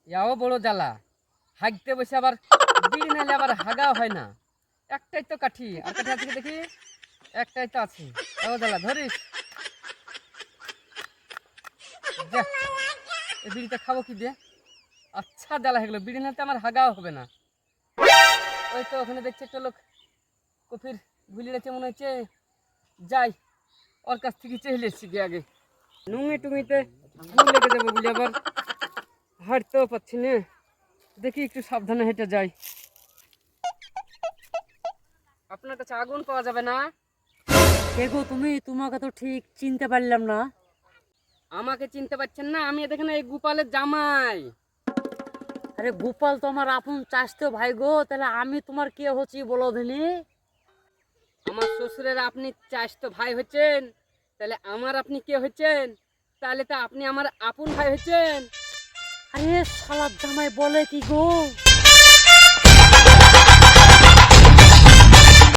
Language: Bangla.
ইয়াও বড় জ্বালা, হাগতে বসে আবার বিড়ি নালে আবার হাগাও হয় না। একটাই তো কাঠি, আর কাঠি আছে কি দেখি? একটাই তো আছে। ও জ্বালা, ধরিস। যা, এই বিড়িটা খাবো কি দিয়ে? আচ্ছা জ্বালা হয়ে গেলো, বিড়ি নাতে আমার হাগাও হবে না। ওই তো ওখানে দেখছি একটা লোক কফির ভুলি রেখে মনে হচ্ছে, যাই ওর কাছ থেকে চেয়ে এসছি গিয়ে আগে। নুঙে টুঙিতে ঘুম লেগে যাবো বলে আবার হাঁটতেও পাচ্ছি না। দেখি একটু সাবধানে হেঁটে যাই। আপনার কাছে আগুন পাওয়া যাবে না? দেখো তুমি, তোমাকে তো ঠিক চিনতে পারলাম না। আমাকে চিনতে পারছেন না? আমি এখানে এই গোপালের জামাই। আরে গোপাল তো আমার আপন চাষতো ভাই গো, তাহলে আমি তোমার কে হচ্ছি বলো দিনি? আমার শ্বশুরের আপনি চাচাতো ভাই হচ্ছেন, তাহলে আমার আপনি কে হচ্ছেন? তাহলে তো আপনি আমার আপন ভাই হচ্ছেন। আরে শালার জামাই বলে কি গো?